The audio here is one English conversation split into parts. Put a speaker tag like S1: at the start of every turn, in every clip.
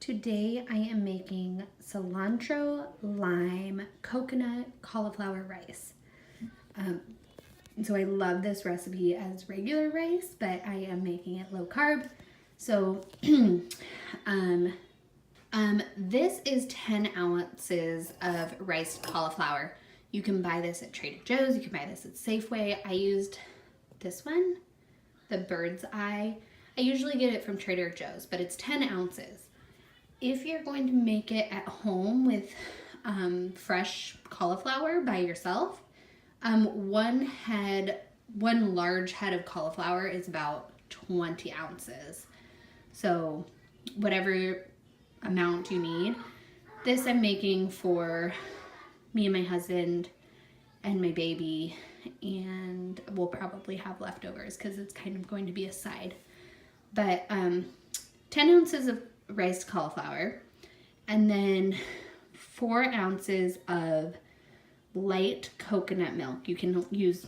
S1: Today I am making cilantro, lime, coconut, cauliflower rice. So I love this recipe as regular rice, but I am making it low carb. So this is 10 ounces of riced cauliflower. You can buy this at Trader Joe's. You can buy this at Safeway. I used this one, the Bird's Eye. I usually get it from Trader Joe's, but it's 10 ounces. If you're going to make it at home with fresh cauliflower by yourself, one large head of cauliflower is about 20 ounces. So whatever amount you need. This I'm making for me and my husband and my baby, and we'll probably have leftovers because it's kind of going to be a side. But 10 ounces of riced cauliflower, and then 4 ounces of light coconut milk. You can use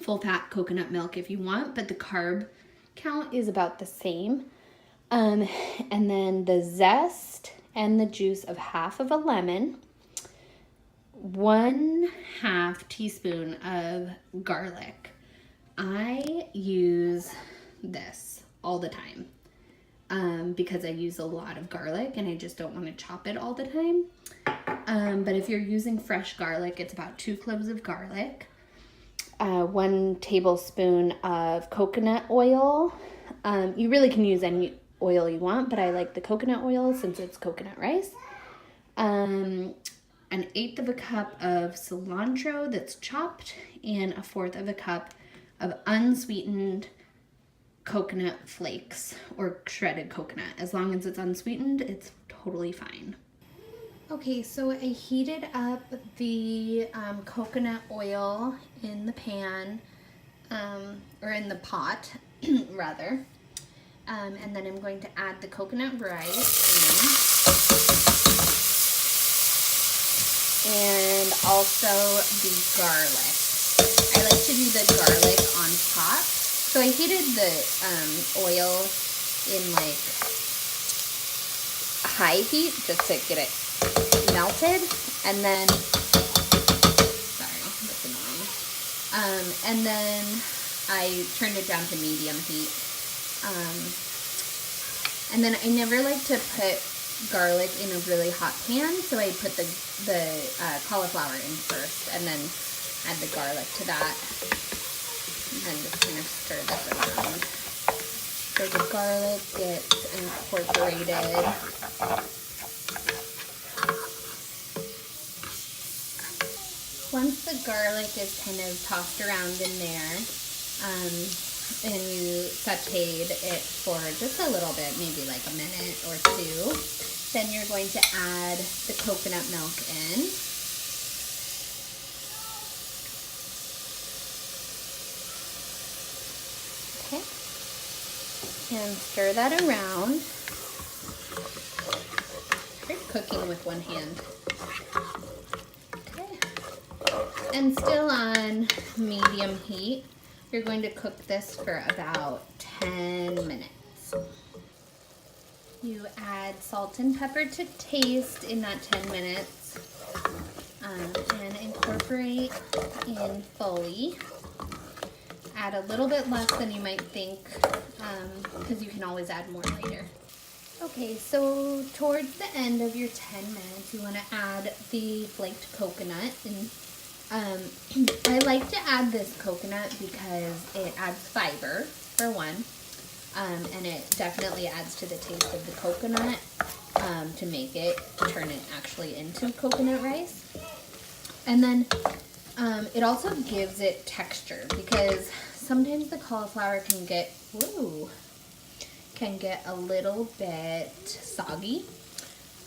S1: full fat coconut milk if you want, but the carb count is about the same. And then the zest and the juice of half of a lemon, 1/2 teaspoon of garlic. I use this all the time because I use a lot of garlic and I just don't want to chop it all the time. But if you're using fresh garlic, it's about 2 cloves of garlic, 1 tablespoon of coconut oil. You really can use any oil you want, but I like the coconut oil since it's coconut rice. 1/8 of a cup of cilantro that's chopped, and 1/4 of a cup of unsweetened coconut flakes or shredded coconut. As long as it's unsweetened, it's totally fine. Okay, so I heated up the coconut oil in the pan, or in the pot, rather. And then I'm going to add the coconut rice in, and also the garlic. I like to do the garlic on top. So I heated the oil in like high heat just to get it melted, and then, sorry, that's annoying. And then I turned it down to medium heat. And then I never like to put garlic in a really hot pan, so I put the cauliflower in first, and then add the garlic to that, and then just kind of stir this around so the garlic gets incorporated. Once the garlic is kind of tossed around in there, and you sauteed it for just a little bit, maybe like a minute or 2, then you're going to add the coconut milk in. Okay. And stir that around. You're cooking with one hand. Okay. And still on medium heat. You're going to cook this for about 10 minutes. You add salt and pepper to taste in that 10 minutes, and incorporate in fully. Add a little bit less than you might think, because you can always add more later. Okay, so towards the end of your 10 minutes, you want to add the flaked coconut. And I like to add this coconut because it adds fiber, for one, and it definitely adds to the taste of the coconut to make it, turn it actually into coconut rice. And then it also gives it texture, because sometimes the cauliflower can get a little bit soggy.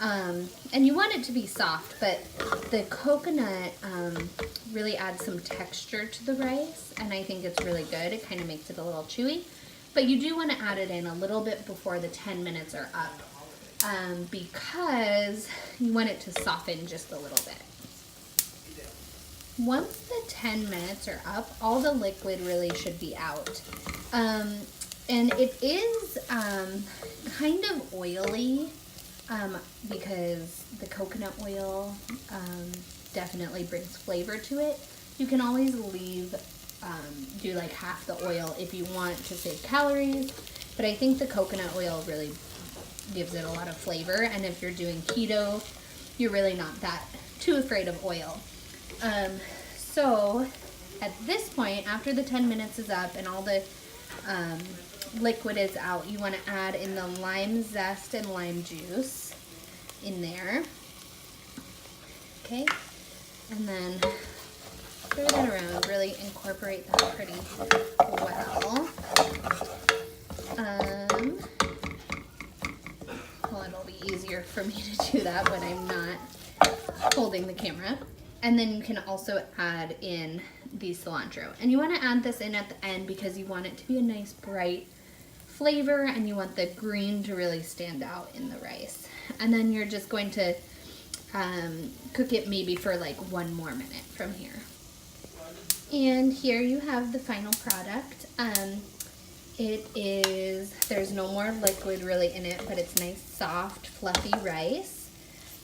S1: And you want it to be soft, but the coconut really adds some texture to the rice, and I think it's really good. It kind of makes it a little chewy, but you do want to add it in a little bit before the 10 minutes are up, because you want it to soften just a little bit. Once the 10 minutes are up, all the liquid really should be out. And it is kind of oily. because the coconut oil definitely brings flavor to it. You can always leave, do like half the oil if you want to save calories, but I think the coconut oil really gives it a lot of flavor, and if you're doing keto, you're really not that too afraid of oil. So at this point, after the 10 minutes is up and all the liquid is out, you want to add in the lime zest and lime juice in there. Okay, and then stir that around, really incorporate that pretty well. Well, it'll be easier for me to do that when I'm not holding the camera. And then you can also add in the cilantro. And you want to add this in at the end because you want it to be a nice bright flavor and you want the green to really stand out in the rice. And then you're just going to cook it maybe for like 1 more minute from here. And here you have the final product. There's no more liquid really in it, but it's nice, soft, fluffy rice,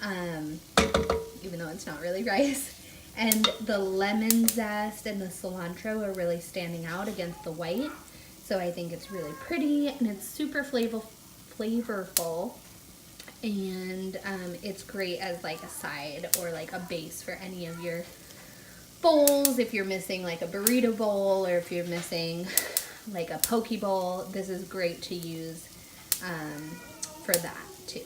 S1: even though it's not really rice. And the lemon zest and the cilantro are really standing out against the white. So I think it's really pretty and it's super flavorful. And it's great as like a side or like a base for any of your bowls. If you're missing like a burrito bowl or if you're missing like a poke bowl, this is great to use for that too.